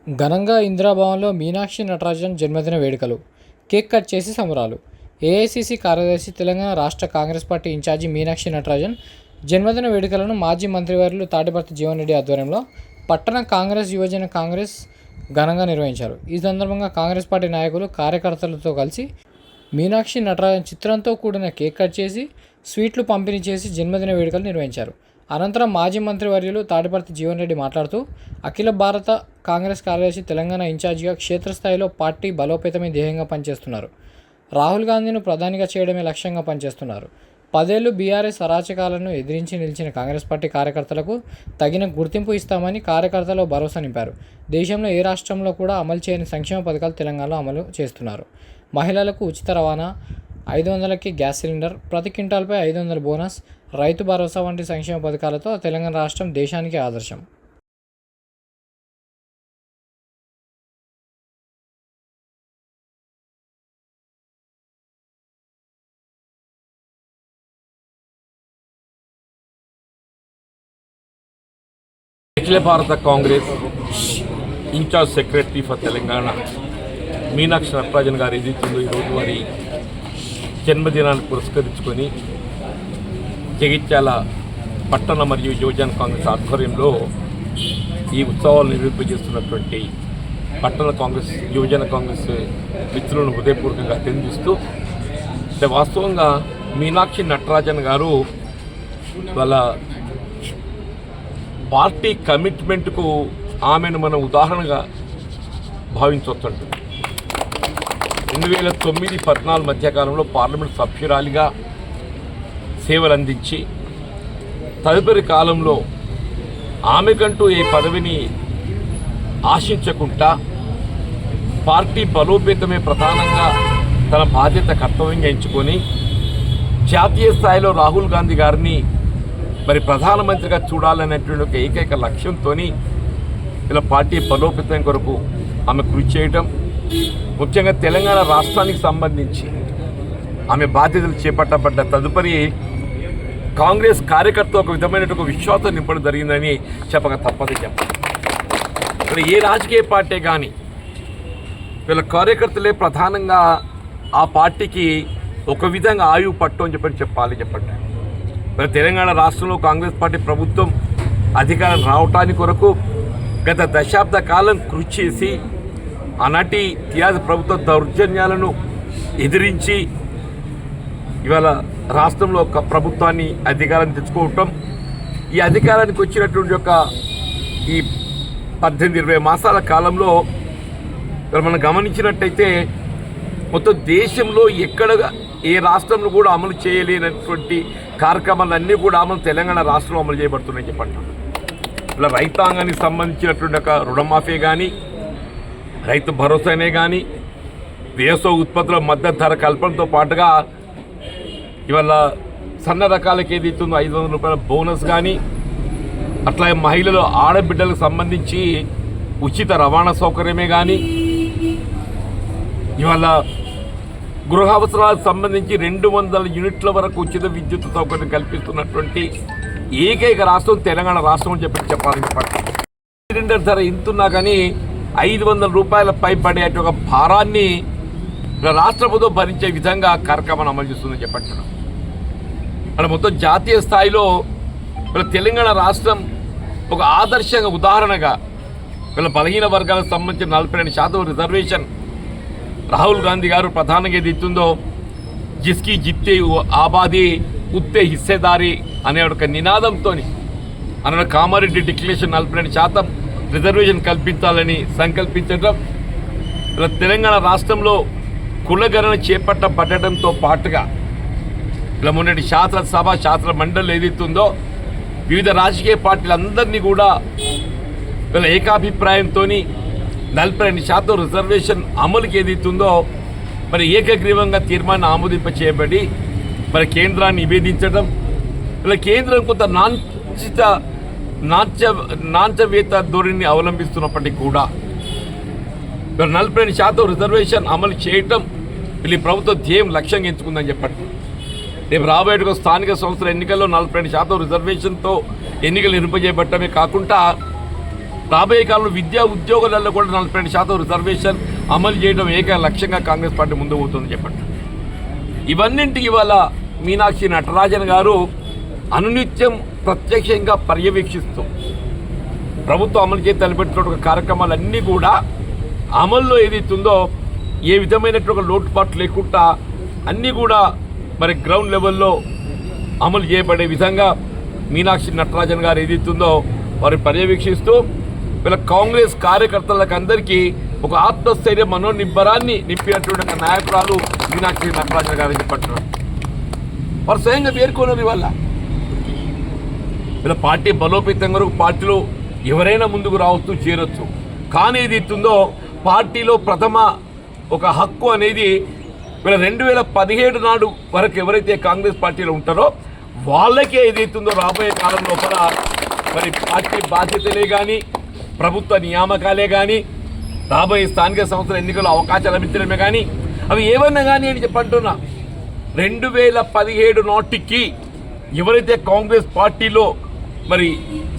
ఘనంగా ఇందిరాభవన్లో మీనాక్షి నటరాజన్ జన్మదిన వేడుకలు, కేక్ కట్ చేసి సంబరాలు. ఏఐసిసి కార్యదర్శి, తెలంగాణ రాష్ట్ర కాంగ్రెస్ పార్టీ ఇన్ఛార్జి మీనాక్షి నటరాజన్ జన్మదిన వేడుకలను మాజీ మంత్రివర్యులు తాటిపర్తి జీవన్ రెడ్డి ఆధ్వర్యంలో పట్టణ కాంగ్రెస్ యువజన కాంగ్రెస్ ఘనంగా నిర్వహించారు. ఈ సందర్భంగా కాంగ్రెస్ పార్టీ నాయకులు, కార్యకర్తలతో కలిసి మీనాక్షి నటరాజన్ చిత్రంతో కూడిన కేక్ కట్ చేసి, స్వీట్లు పంపిణీ చేసి జన్మదిన వేడుకలు నిర్వహించారు. అనంతరం మాజీ మంత్రివర్యులు తాటిపర్తి జీవన్ రెడ్డి మాట్లాడుతూ, అఖిల భారత కాంగ్రెస్ కార్యదర్శి, తెలంగాణ ఇన్ఛార్జిగా క్షేత్రస్థాయిలో పార్టీ బలోపేతమే ధ్యేయంగా పనిచేస్తున్నారు. రాహుల్ గాంధీని ప్రధానిగా చేయడమే లక్ష్యంగా పనిచేస్తున్నారు. 10 ఏళ్లు బీఆర్ఎస్ అరాచకాలను ఎదిరించి నిలిచిన కాంగ్రెస్ పార్టీ కార్యకర్తలకు తగిన గుర్తింపు ఇస్తామని కార్యకర్తల్లో భరోసా నింపారు. దేశంలో ఏ రాష్ట్రంలో కూడా అమలు చేయని సంక్షేమ పథకాలు తెలంగాణలో అమలు చేస్తున్నారు. మహిళలకు ఉచిత రవాణా, 500కి గ్యాస్ సిలిండర్, ప్రతి క్వింటాల్పై 500 బోనస్, రైతు భరోసా వంటి సంక్షేమ పథకాలతో తెలంగాణ రాష్ట్రం దేశానికి ఆదర్శం. అఖిల భారత Congress incharge secretary for Telangana Meenakshi Natarajan గారు ఏదైతుందో ఈరోజు వారి జన్మదినాన్ని పురస్కరించుకొని జగిత్యాల పట్టణ మరియు యువజన కాంగ్రెస్ ఆధ్వర్యంలో ఈ ఉత్సవాలు నిర్వహింపజేస్తున్నటువంటి పట్టణ కాంగ్రెస్, యువజన కాంగ్రెస్ మిత్రులను హృదయపూర్వకంగా అభినందిస్తూ, వాస్తవంగా మీనాక్షి నటరాజన్ గారు వాళ్ళ పార్టీ కమిట్మెంట్కు ఆమెను మనం ఉదాహరణగా భావించవచ్చండి. 2009-14 మధ్యకాలంలో పార్లమెంట్ సభ్యురాలిగా సేవలు అందించి, తదుపరి కాలంలో ఆమెకంటూ ఏ పదవిని ఆశించకుండా పార్టీ బలోపేతమే ప్రధానంగా తన బాధ్యత కర్తవ్యంగా ఎంచుకొని జాతీయ స్థాయిలో రాహుల్ గాంధీ గారిని మరి ప్రధానమంత్రిగా చూడాలనేటువంటి ఒక ఏకైక లక్ష్యంతో ఇలా పార్టీ బలోపేతం కొరకు ఆమె కృషి చేయటం, ముఖ్యంగా తెలంగాణ రాష్ట్రానికి సంబంధించి ఆమె బాధ్యతలు చేపట్టబడ్డ తదుపరి కాంగ్రెస్ కార్యకర్త ఒక విధమైన ఒక విశ్వాసం నింపడం జరిగిందని చెప్పక తప్పదు. ఇక్కడ ఏ రాజకీయ పార్టీ కానీ వీళ్ళ కార్యకర్తలే ప్రధానంగా ఆ పార్టీకి ఒక విధంగా ఆయువు పట్టు అని చెప్పండి. మరి తెలంగాణ రాష్ట్రంలో కాంగ్రెస్ పార్టీ ప్రభుత్వం అధికారం రావటానికి కొరకు గత దశాబ్ద కాలం కృషి చేసి, ఆనాటి టీఆర్ఎస్ ప్రభుత్వ దౌర్జన్యాలను ఎదిరించి ఇవాళ రాష్ట్రంలో ఒక ప్రభుత్వాన్ని అధికారాన్ని తెచ్చుకోవటం, ఈ అధికారానికి వచ్చినటువంటి ఒక ఈ 18-20 మాసాల కాలంలో మనం గమనించినట్టయితే మొత్తం దేశంలో ఎక్కడ ఏ రాష్ట్రంలో కూడా అమలు చేయలేనటువంటి కార్యక్రమాలన్నీ కూడా తెలంగాణ రాష్ట్రంలో అమలు చేయబడుతున్నాయని చెప్పండి. ఇలా రైతాంగానికి సంబంధించినటువంటి ఒక రుణమాఫీ కానీ, రైతు భరోసానే కానీ, వ్యవసాయ ఉత్పత్తుల మద్దతు ధర కల్పనతో పాటుగా ఇవాళ సన్న రకాలకి ఏదైతుందో 500 రూపాయల బోనస్ కానీ, అట్లాగే మహిళలు, ఆడబిడ్డలకు సంబంధించి ఉచిత రవాణా సౌకర్యమే కానీ, ఇవాళ గృహ అవసరాలకు సంబంధించి 200 యూనిట్ల వరకు ఉచిత విద్యుత్ సౌకర్యం కల్పిస్తున్నటువంటి ఏకైక రాష్ట్రం తెలంగాణ రాష్ట్రం అని చెప్పాలని చెప్పండి. సిలిండర్ ధర ఇంతున్నా కానీ 500 రూపాయల పైబడే ఒక భారాన్ని రాష్ట్ర ప్రభుత్వం భరించే విధంగా కార్యక్రమాన్ని అమలు చేస్తుందని చెప్పంటున్నాం. అలా మొత్తం జాతీయ స్థాయిలో తెలంగాణ రాష్ట్రం ఒక ఆదర్శంగా, ఉదాహరణగా వీళ్ళ బలహీన వర్గాలకు సంబంధించిన 42% రిజర్వేషన్ రాహుల్ గాంధీ గారు ప్రధానంగా ఏది ఇస్తుందో, జిస్కి జిత్తే ఆబాదీ ఉత్తే హిస్సేదారి అనే ఒక నినాదంతో అన్న కామారెడ్డి డిక్లరేషన్ 42% రిజర్వేషన్ కల్పించాలని సంకల్పించడం, ఇలా తెలంగాణ రాష్ట్రంలో కులగణన చేపట్టబడటంతో పాటుగా ఇలా మొన్నటి శాసనసభ, శాసన మండలి ఏదైతుందో వివిధ రాజకీయ పార్టీలందరినీ కూడా వీళ్ళ ఏకాభిప్రాయంతో 42% రిజర్వేషన్ అమలుకి ఏదైతుందో మరి ఏకగ్రీవంగా తీర్మానం ఆమోదింప చేయబడి మరి కేంద్రాన్ని నివేదించడం, ఇలా కేంద్రం కొంత నాణ్యవేత ధోరణిని అవలంబిస్తున్నప్పటికీ కూడా 42% రిజర్వేషన్ అమలు చేయటం వీళ్ళ ప్రభుత్వ ధ్యేయం లక్ష్యంగా ఎంచుకుందని చెప్పండి. రేపు రాబోయే స్థానిక సంస్థల ఎన్నికల్లో 42% రిజర్వేషన్తో ఎన్నికలు నిర్వహించబడటమే కాకుండా రాబోయే కాలంలో విద్యా ఉద్యోగాలలో కూడా 42% రిజర్వేషన్ అమలు చేయడం ఏక లక్ష్యంగా కాంగ్రెస్ పార్టీ ముందు పోతుందని చెప్పండి. ఇవన్నింటికి ఇవాళ మీనాక్షి నటరాజన్ గారు అనునిత్యం ప్రత్యక్షంగా పర్యవేక్షిస్తూ ప్రభుత్వం అమలు చేసి తలపెట్టిన కార్యక్రమాలన్నీ కూడా అమల్లో ఏదైతుందో ఏ విధమైనటువంటి లోటుపాట్లు లేకుండా అన్నీ కూడా మరి గ్రౌండ్ లెవెల్లో అమలు చేయబడే విధంగా మీనాక్షి నటరాజన్ గారు ఏదైతుందో వారిని పర్యవేక్షిస్తూ వీళ్ళ కాంగ్రెస్ కార్యకర్తలకు అందరికీ ఒక ఆత్మస్థైర్య మనోనిబ్బరాన్ని నింపినటువంటి నాయకురాలు మీనాక్షి నటరాజన్ గారు చెప్పంటున్నారు. వారు స్వయంగా పేర్కొన్నారు. ఇవాళ వీళ్ళ పార్టీ బలోపేతం వరకు పార్టీలో ఎవరైనా ముందుకు రావచ్చు, చేరొచ్చు. కానీ ఏది ఇస్తుందో పార్టీలో ప్రథమ ఒక హక్కు అనేది వీళ్ళ 2017 నాడు వరకు ఎవరైతే కాంగ్రెస్ పార్టీలో ఉంటారో వాళ్ళకే ఏదైతుందో రాబోయే కాలం లోపల మరి పార్టీ బాధ్యతలే కానీ ప్రభుత్వ నియామకాలే కానీ రాబోయే స్థానిక సంస్థల ఎన్నికల్లో అవకాశాలు లభించడమే కానీ అవి ఏమన్నా కానీ అని చెప్పంటున్నా 2017 నాటికి ఎవరైతే కాంగ్రెస్ పార్టీలో మరి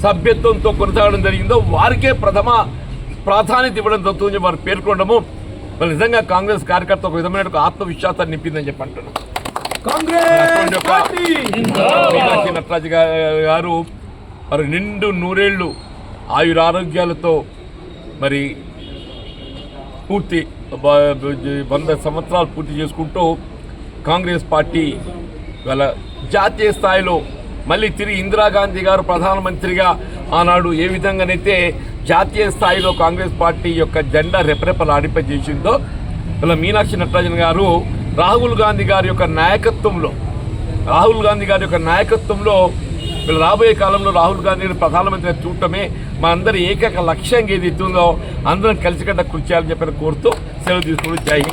సభ్యత్వంతో కొనసాగడం జరిగిందో వారికే ప్రథమ ప్రాధాన్యత ఇవ్వడం జరుగుతుందని వారు పేర్కొనడము మరి నిజంగా కాంగ్రెస్ కార్యకర్త ఒక విధమైన ఆత్మవిశ్వాసాన్ని నింపిందని చెప్పి అంటున్నాను. మీనాక్షి నటరాజు గారు మరి నిండు నూరేళ్లు ఆయురారోగ్యాలతో మరి పూర్తి 100 సంవత్సరాలు పూర్తి చేసుకుంటూ కాంగ్రెస్ పార్టీ వాళ్ళ జాతీయ స్థాయిలో మళ్ళీ తిరిగి ఇందిరాగాంధీ గారు ప్రధానమంత్రిగా ఆనాడు ఏ విధంగానైతే జాతీయ స్థాయిలో కాంగ్రెస్ పార్టీ యొక్క జెండా రెపరెపలాడింపజేసిందో ఇలా మీనాక్షి నటరాజన్ గారు రాహుల్ గాంధీ గారి యొక్క నాయకత్వంలో వీళ్ళు రాబోయే కాలంలో రాహుల్ గాంధీని ప్రధానమంత్రిగా చూడటమే మా అందరి ఏకైక లక్ష్యంగా ఏది ఇస్తుందో అందరం కలిసికట్ట కృషి చేయాలని చెప్పి కోరుతూ సెలవు తీసుకుంటూ జై హింద్.